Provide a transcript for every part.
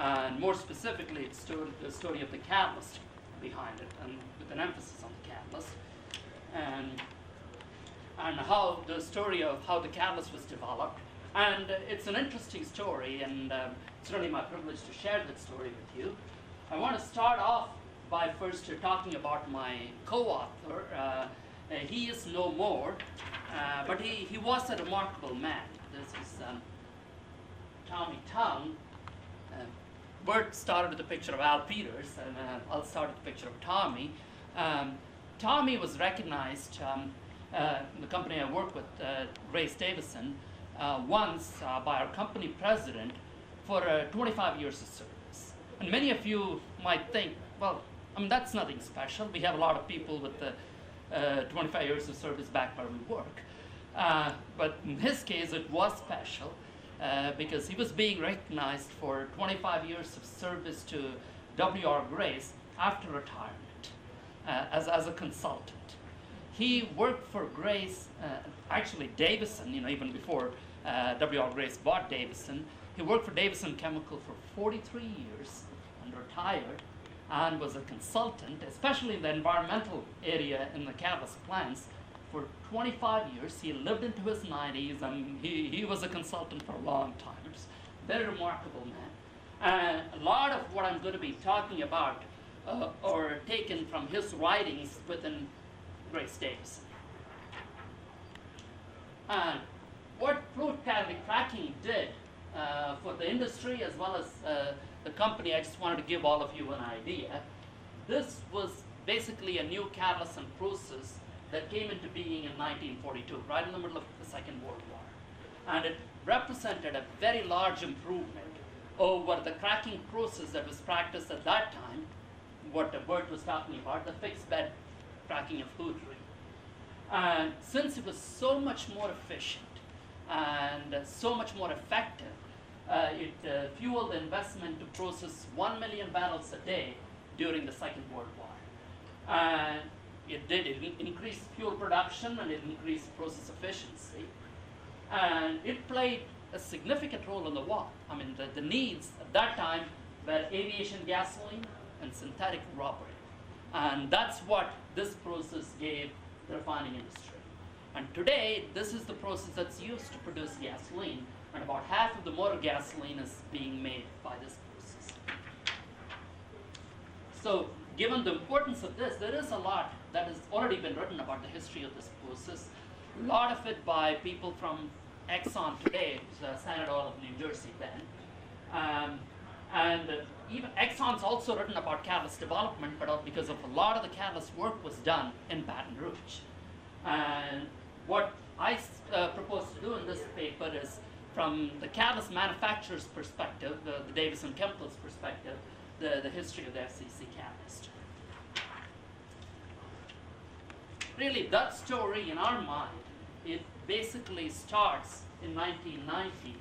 and more specifically, it's the story of the catalyst behind it, and with an emphasis on the catalyst, and how the story of how the catalyst was developed. And it's an interesting story, and it's really my privilege to share that story with you. I want to start off by first talking about my co-author. He is no more, but he was a remarkable man. This is Tommy Tung. Bert started with a picture of Al Peters, and I'll start with a picture of Tommy. Tommy was recognized, the company I work with, Grace Davison, once by our company president for 25 years of service. And many of you might think, well, I mean, that's nothing special. We have a lot of people with 25 years of service back where we work. But in his case, it was special because he was being recognized for 25 years of service to W.R. Grace after retirement as a consultant. He worked for Grace, actually Davison, even before W.R. Grace bought Davison. He worked for Davison Chemical for 43 years and retired, and was a consultant, especially in the environmental area in the catalyst plants, for 25 years. He lived into his 90s, and he was a consultant for a long time. It's a very remarkable man. And a lot of what I'm going to be talking about are taken from his writings within Grace Davison. And what fluid catalytic cracking did for the industry as well as the company, I just wanted to give all of you an idea. This was basically a new catalyst and process that came into being in 1942, right in the middle of the Second World War. And it represented a very large improvement over the cracking process that was practiced at that time, what Bert was talking about, the fixed bed cracking of hootery. And since it was so much more efficient and so much more effective, it fueled the investment to process 1 million barrels a day during the Second World War. And it increased fuel production, and it increased process efficiency. And it played a significant role in the war. I mean, the needs at that time were aviation gasoline and synthetic rubber. And that's what this process gave the refining industry. And today, this is the process that's used to produce gasoline, and about half of the motor gasoline is being made by this process. So, given the importance of this, there is a lot that has already been written about the history of this process. A lot of it by people from Exxon today, Standard Oil of New Jersey then. And even Exxon's also written about catalyst development, but because of a lot of the catalyst work was done in Baton Rouge. And what I propose to do in this paper is, from the catalyst manufacturer's perspective, the Davison Chemical's perspective, the history of the FCC catalyst. Really, that story in our mind, it basically starts in 1990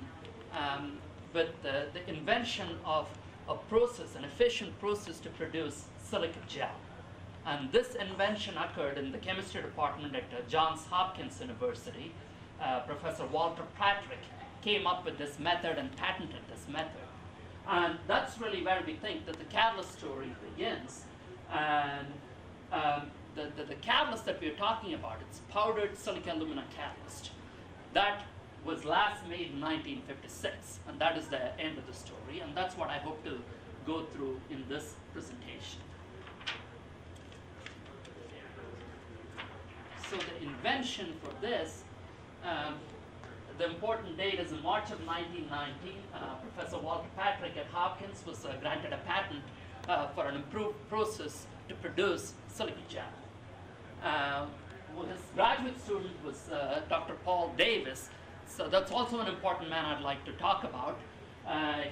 with the invention of a process, an efficient process to produce silica gel. And this invention occurred in the chemistry department at Johns Hopkins University. Professor Walter Patrick came up with this method and patented this method. And that's really where we think that the catalyst story begins. And the catalyst that we're talking about, it's powdered silica alumina catalyst. That was last made in 1956, and that is the end of the story, and that's what I hope to go through in this presentation. So the invention for this, the important date is in March of 1990. Professor Walter Patrick at Hopkins was granted a patent for an improved process to produce silica gel. His graduate student was Dr. Paul Davis, so that's also an important man I'd like to talk about.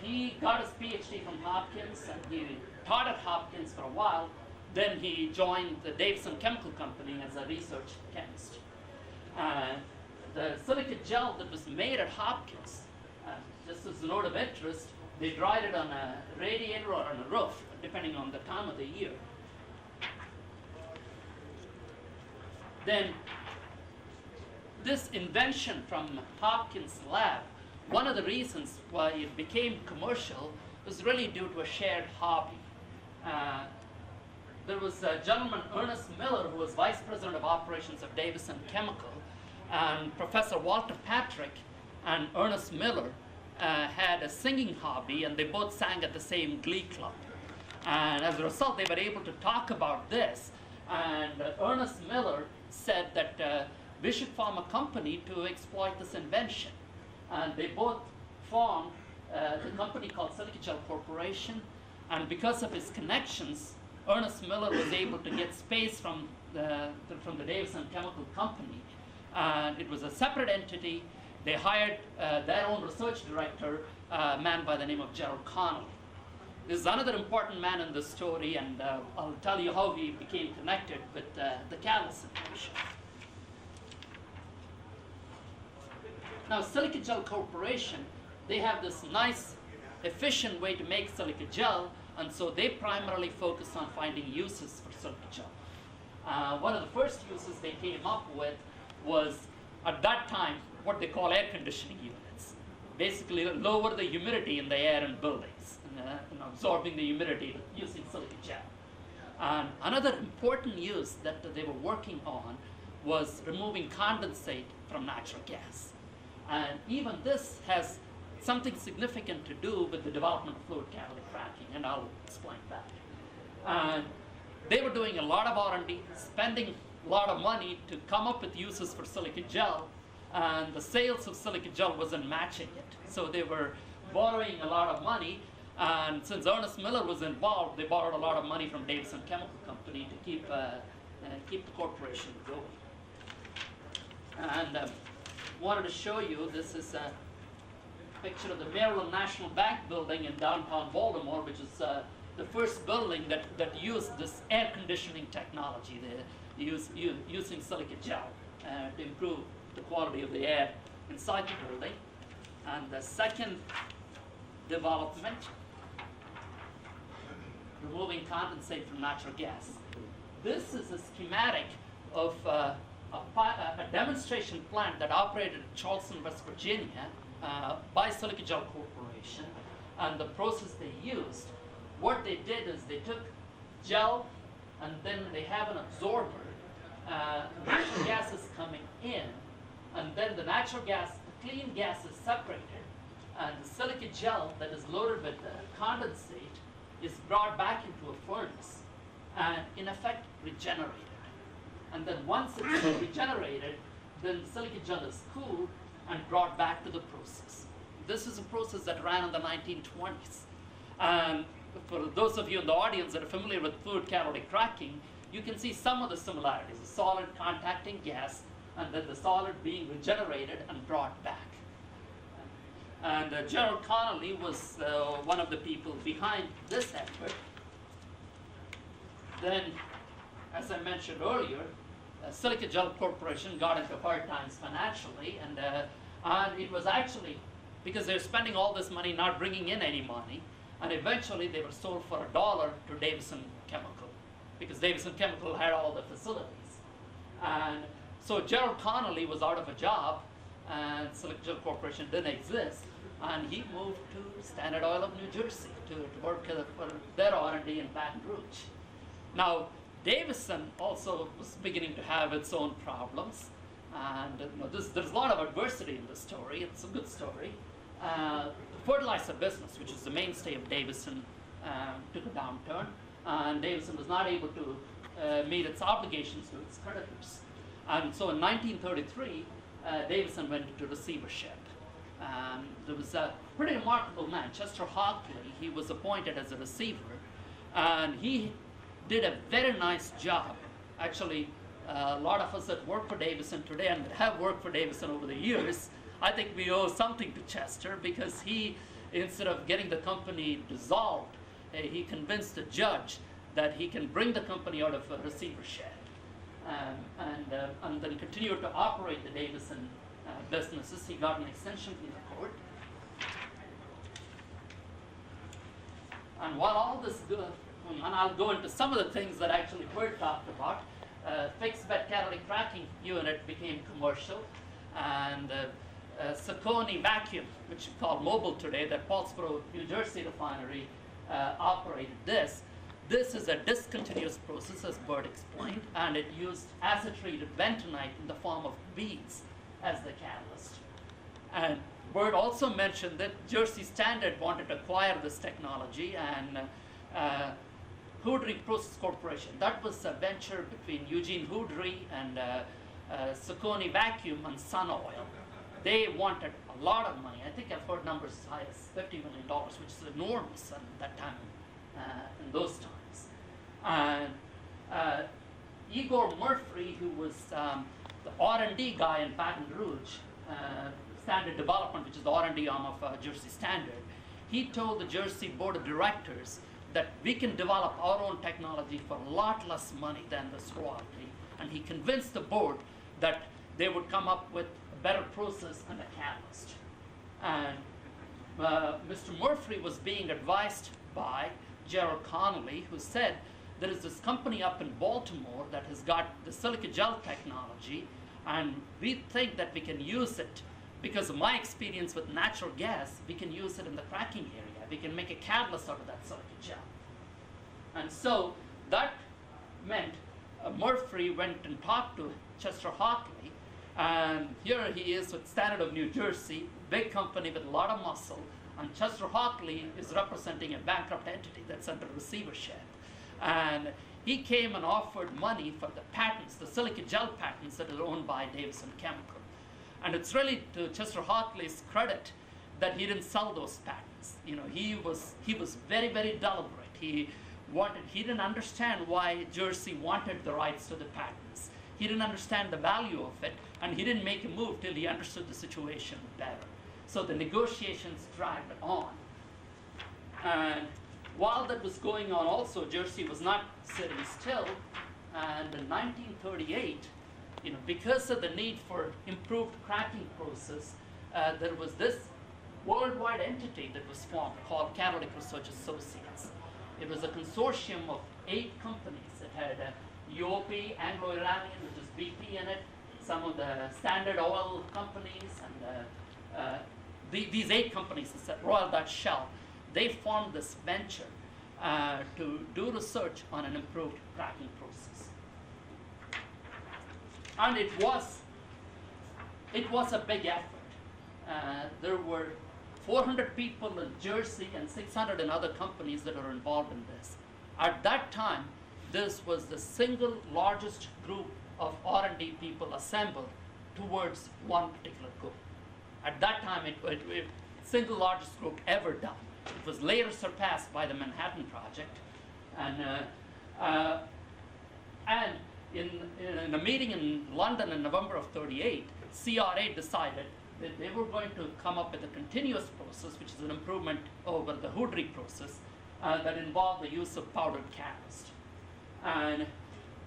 He got his PhD from Hopkins, and he taught at Hopkins for a while. Then he joined the Davison Chemical Company as a research chemist. The silica gel that was made at Hopkins, just as a note of interest, they dried it on a radiator or on a roof, depending on the time of the year. Then this invention from Hopkins lab, one of the reasons why it became commercial was really due to a shared hobby. There was a gentleman, Ernest Miller, who was vice president of operations of Davison Chemical, and Professor Walter Patrick and Ernest Miller had a singing hobby, and they both sang at the same glee club. And as a result, they were able to talk about this. And Ernest Miller said that we should form a company to exploit this invention. And they both formed the company called Silica Gel Corporation. And because of his connections, Ernest Miller was able to get space from the Davison Chemical Company. And it was a separate entity. They hired their own research director, a man by the name of Gerald Connolly. This is another important man in this story, and I'll tell you how he became connected with the catalyst invention. Now, Silica Gel Corporation, they have this nice, efficient way to make silica gel, and so they primarily focus on finding uses for silica gel. One of the first uses they came up with was, at that time, what they call air conditioning units. Basically, lower the humidity in the air in buildings, and absorbing the humidity using silica gel. And another important use that they were working on was removing condensate from natural gas. And even this has something significant to do with the development of fluid catalytic cracking, and I'll explain that. And they were doing a lot of R&D, spending a lot of money to come up with uses for silica gel, and the sales of silica gel wasn't matching it. So they were borrowing a lot of money, and since Ernest Miller was involved, they borrowed a lot of money from Davison Chemical Company to keep the corporation going. And wanted to show you, this is a picture of the Maryland National Bank building in downtown Baltimore, which is the first building that used this air conditioning technology. Using silica gel to improve the quality of the air inside the building. And the second development, removing condensate from natural gas. This is a schematic of a demonstration plant that operated in Charleston, West Virginia by Silica Gel Corporation, and the process they used. What they did is they took gel, and then they have an absorber. Natural gas is coming in, and then the natural gas, the clean gas is separated, and the silica gel that is loaded with condensate is brought back into a furnace and in effect regenerated. And then once it's regenerated, then the silica gel is cooled and brought back to the process. This is a process that ran in the 1920s. And for those of you in the audience that are familiar with fluid catalytic cracking, you can see some of the similarities, the solid contacting gas, and then the solid being regenerated and brought back. And Gerald Connolly was one of the people behind this effort. Then, as I mentioned earlier, Silica Gel Corporation got into hard times financially, and it was actually because they were spending all this money not bringing in any money, and eventually they were sold for $1 to Davison Chemical, because Davison Chemical had all the facilities. And so Gerald Connolly was out of a job, and Silica Gel Corporation didn't exist, and he moved to Standard Oil of New Jersey to work for their R&D in Baton Rouge. Now, Davison also was beginning to have its own problems, and there's a lot of adversity in this story. It's a good story. The fertilizer business, which is the mainstay of Davison, took a downturn, and Davison was not able to meet its obligations to its creditors. And so in 1933, Davison went into receivership. There was a pretty remarkable man, Chester Hockley. He was appointed as a receiver, and he did a very nice job. Actually, a lot of us that work for Davison today and have worked for Davison over the years, I think we owe something to Chester, because he, instead of getting the company dissolved, he convinced the judge that he can bring the company out of receivership and then continue to operate the Davison businesses. He got an extension from the court. And while all this good, and I'll go into some of the things that actually Bert talked about, fixed bed catalytic cracking unit became commercial, and Saucony Vacuum, which is called Mobile today, that Paulsboro, New Jersey refinery operated this. This is a discontinuous process, as Bert explained, and it used acid-treated bentonite in the form of beads as the catalyst. And Bert also mentioned that Jersey Standard wanted to acquire this technology, and Hoodry Process Corporation, that was a venture between Eugene Hoodry and Saucony Vacuum and Sun Oil. They wanted a lot of money. I think I've heard numbers as high as $50 million, which is enormous at that time, in those times. And Igor Murphy, who was the R&D guy in Baton Rouge, Standard Development, which is the R&D arm of Jersey Standard, he told the Jersey Board of Directors that we can develop our own technology for a lot less money than this royalty. And he convinced the board that they would come up with a better process and a catalyst. And Mr. Murphy was being advised by Gerald Connolly, who said, there is this company up in Baltimore that has got the silica gel technology, and we think that we can use it because of my experience with natural gas. We can use it in the cracking area. We can make a catalyst out of that silica gel. And so that meant Murphy went and talked to Chester Hockley, and here he is with Standard of New Jersey, big company with a lot of muscle, and Chester Hockley is representing a bankrupt entity that's under receivership. And he came and offered money for the patents, the silica gel patents that are owned by Davison Chemical. And it's really to Chester Hockley's credit that he didn't sell those patents. You know, he was very, very deliberate. He didn't understand why Jersey wanted the rights to the patents. He didn't understand the value of it, and he didn't make a move till he understood the situation better. So the negotiations dragged on. And while that was going on also, Jersey was not sitting still. And in 1938, you know, because of the need for improved cracking process, there was this worldwide entity that was formed called Catalytic Research Associates. It was a consortium of 8 companies. It had UOP, Anglo-Iranian, which is BP in it, some of the Standard Oil companies, and these 8 companies, Royal Dutch Shell, they formed this venture to do research on an improved cracking process. And it was a big effort. There were 400 people in Jersey and 600 in other companies that are involved in this. At that time, this was the single largest group of R&D people assembled towards one particular goal. At that time, it single largest group ever done. It was later surpassed by the Manhattan Project. And in a meeting in London in November of '38, CRA decided that they were going to come up with a continuous process, which is an improvement over the Hoodry process that involved the use of powdered catalyst. And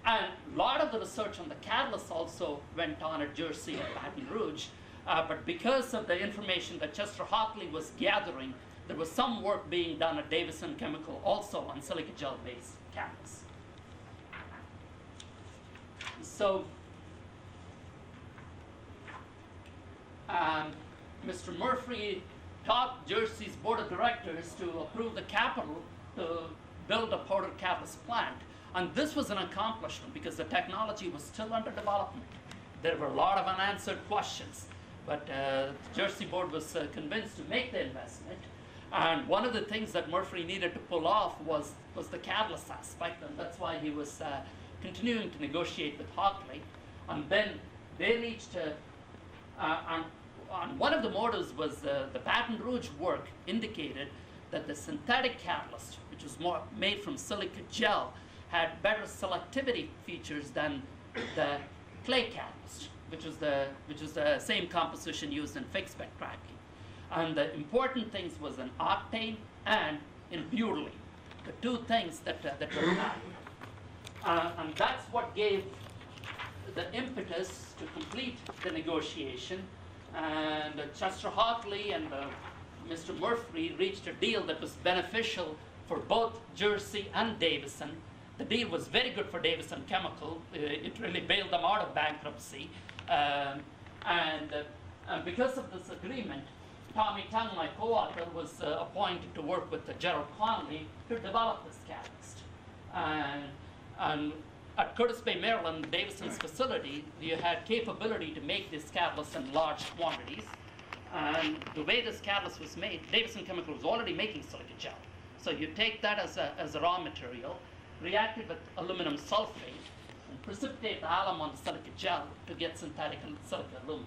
a lot of the research on the catalyst also went on at Jersey and Baton Rouge, but because of the information that Chester Hockley was gathering, there was some work being done at Davison Chemical also on silica gel-based catalysts. So, Mr. Murphy talked Jersey's board of directors to approve the capital to build a powdered catalyst plant. And this was an accomplishment because the technology was still under development. There were a lot of unanswered questions, but the Jersey board was convinced to make the investment. And one of the things that Murphy needed to pull off was the catalyst aspect, and that's why he was continuing to negotiate with Hockley. And then they reached and one of the motives was the Baton Rouge work indicated that the synthetic catalyst, which was more made from silica gel, had better selectivity features than the clay catalyst, which was the same composition used in fixed bed cracking. And the important things was in octane and in butylene, the 2 things that were added. And that's what gave the impetus to complete the negotiation. And Chester Hockley and Mr. Murphy reached a deal that was beneficial for both Jersey and Davison. The deal was very good for Davison Chemical. It really bailed them out of bankruptcy. And And because of this agreement, Tommy Tung, my co-author, was appointed to work with Gerald Connolly to develop this catalyst. And at Curtis Bay, Maryland, Davison's facility, you had capability to make this catalyst in large quantities. And the way this catalyst was made, Davison Chemical was already making silica gel. So you take that as a raw material, react it with aluminum sulfate, and precipitate the alum on the silica gel to get synthetic silica aluminum.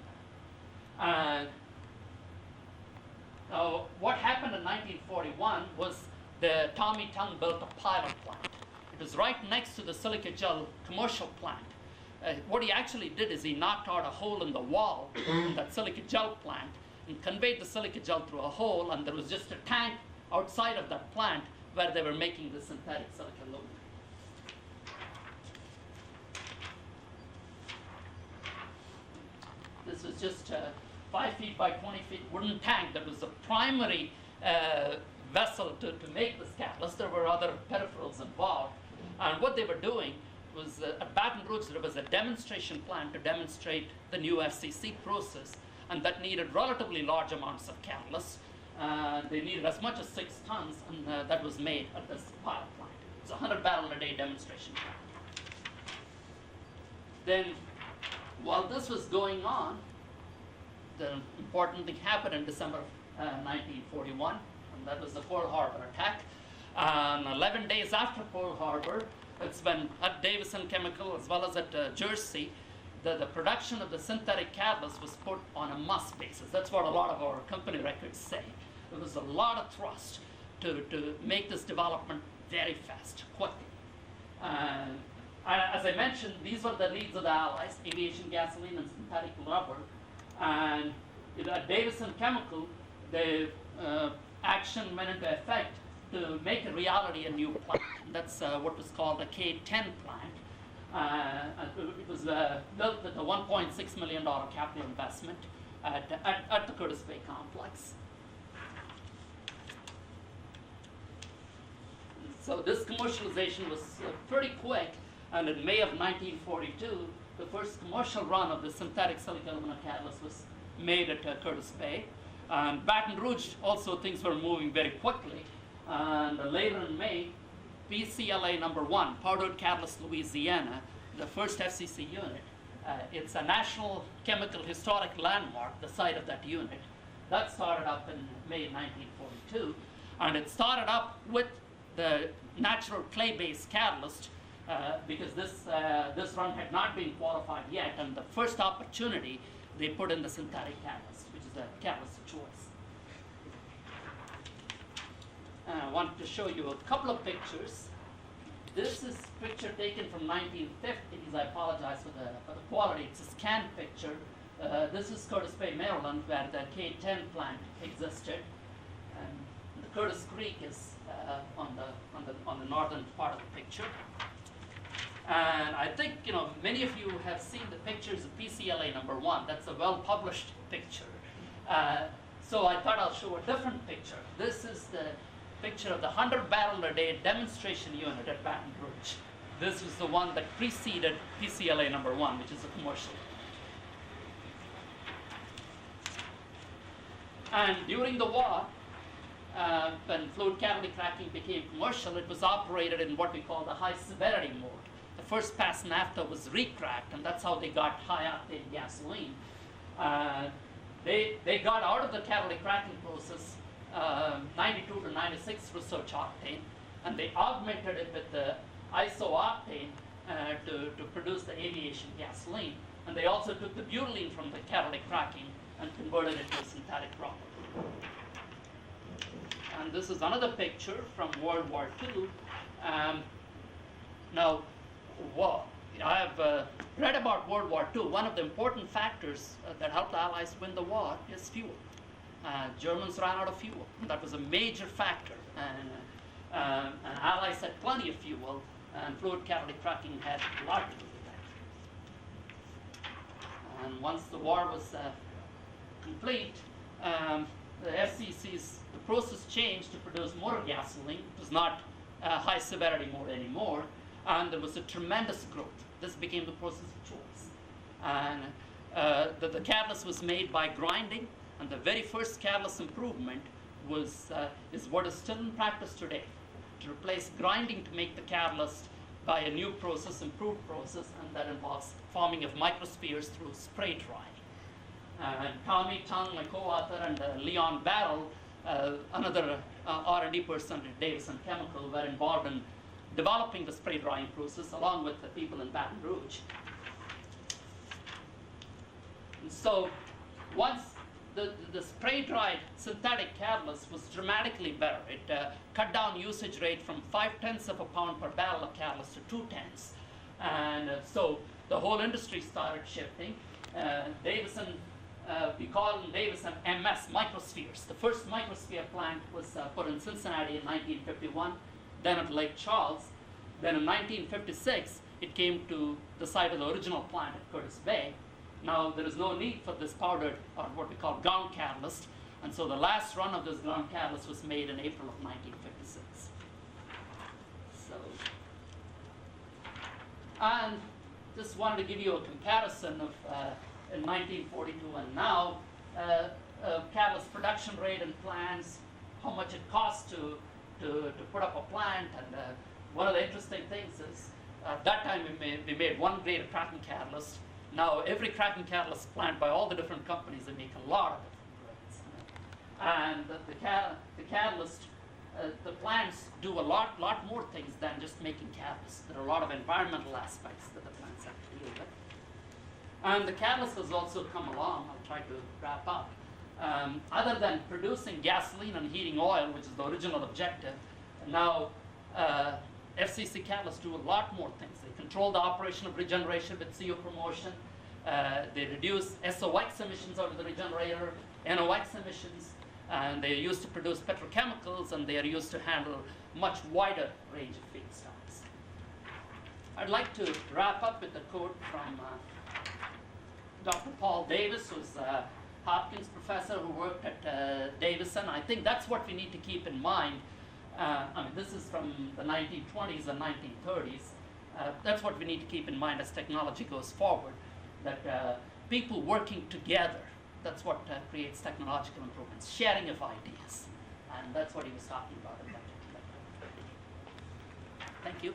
Now, what happened in 1941 was the Tommy Tung built a pilot plant. It was right next to the silica gel commercial plant. What he actually did is he knocked out a hole in the wall in that silica gel plant and conveyed the silica gel through a hole, and there was just a tank outside of that plant where they were making the synthetic silica aluminum. This was just a 5 feet by 20 feet wooden tank that was the primary vessel to make this catalyst. There were other peripherals involved. And what they were doing was, at Baton Rouge, there was a demonstration plant to demonstrate the new FCC process, and that needed relatively large amounts of catalyst. They needed as much as 6 tons, and that was made at this pilot plant. It's a 100-barrel-a-day demonstration plant. Then, while this was going on, the important thing happened in December 1941, and that was the Pearl Harbor attack. 11 days after Pearl Harbor, it's when at Davison Chemical as well as at Jersey, the production of the synthetic catalyst was put on a must basis. That's what a lot of our company records say. There was a lot of thrust to make this development very fast, quickly. As I mentioned, these were the needs of the Allies: aviation gasoline and synthetic rubber. And at Davison Chemical, the action went into effect to make a reality a new plant. That's what was called the K-10 plant. It was built with a $1.6 million capital investment at the Curtis Bay complex. So this commercialization was pretty quick, and in May of 1942, the first commercial run of the synthetic silica aluminum catalyst was made at Curtis Bay. And Baton Rouge, also things were moving very quickly. And later in May, PCLA number 1, Powdered Catalyst, Louisiana, the first FCC unit. It's a National Chemical Historic Landmark, the site of that unit. That started up in May 1942. And it started up with the natural clay-based catalyst, because this run had not been qualified yet, and the first opportunity they put in the synthetic catalyst, which is the catalyst of choice. I wanted to show you a couple of pictures. This is a picture taken from 1950s. I apologize for the quality. It's a scanned picture. This is Curtis Bay, Maryland, where the K-10 plant existed. And the Curtis Creek is on the northern part of the picture. And I think many of you have seen the pictures of PCLA number 1. That's a well-published picture. So I thought I'll show a different picture. This is the picture of the 100-barrel-a-day demonstration unit at Baton Rouge. This was the one that preceded PCLA number 1, which is a commercial. And during the war, when fluid catalytic cracking became commercial, it was operated in what we call the high severity mode. The first pass naphtha was recracked, and that's how they got high-octane gasoline. They got out of the catalytic cracking process 92 to 96 research octane, and they augmented it with the isooctane to produce the aviation gasoline. And they also took the butylene from the catalytic cracking and converted it to synthetic rubber. And this is another picture from World War II. Now, I have read about World War II. One of the important factors that helped the Allies win the war is fuel. Germans ran out of fuel. That was a major factor. And Allies had plenty of fuel, and fluid catalytic cracking had a lot to do with that. And once the war was complete, the FCC's process changed to produce more gasoline. It was not high severity mode anymore, and there was a tremendous growth. This became the process of choice. And the catalyst was made by grinding, and the very first catalyst improvement is what is still in practice today, to replace grinding to make the catalyst by a new process, improved process, and that involves forming of microspheres through spray drying. Tommy Chung, my co-author, and Leon Barrel, another R&D person at Davison Chemical, were involved in developing the spray drying process along with the people in Baton Rouge. And so once the spray-dried synthetic catalyst was dramatically better. It cut down usage rate from 0.5 of a pound per barrel of catalyst to 0.2. And so the whole industry started shifting. Davison, we call them Davison MS microspheres. The first microsphere plant was put in Cincinnati in 1951, then at Lake Charles. Then in 1956, it came to the site of the original plant at Curtis Bay. Now, there is no need for this powdered, or what we call ground catalyst, and so the last run of this ground catalyst was made in April of 1956. So, and just wanted to give you a comparison of in 1942 and now, catalyst production rate in plants, how much it costs to put up a plant, and one of the interesting things is, at that time we made one grade of cracking catalyst. Now, every cracking catalyst plant by all the different companies, they make a lot of different grades. And the catalyst, the plants do a lot more things than just making catalysts. There are a lot of environmental aspects that the plants have to deal with. And the catalyst has also come along. I'll try to wrap up. Other than producing gasoline and heating oil, which is the original objective, now FCC catalysts do a lot more things. They control the operation of regeneration with CO promotion. They reduce SOx emissions out of the regenerator, NOx emissions, and they are used to produce petrochemicals, and they are used to handle much wider range of feedstocks. I'd like to wrap up with a quote from Dr. Paul Davis, who's a Hopkins professor who worked at Davison. I think that's what we need to keep in mind. This is from the 1920s and 1930s. That's what we need to keep in mind as technology goes forward, that people working together, that's what creates technological improvements, sharing of ideas. And that's what he was talking about in that. Thank you.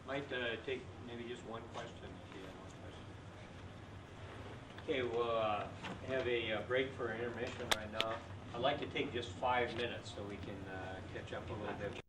Might take maybe just one question. Okay, we'll have a break for intermission right now. I'd like to take just 5 minutes so we can catch up a little bit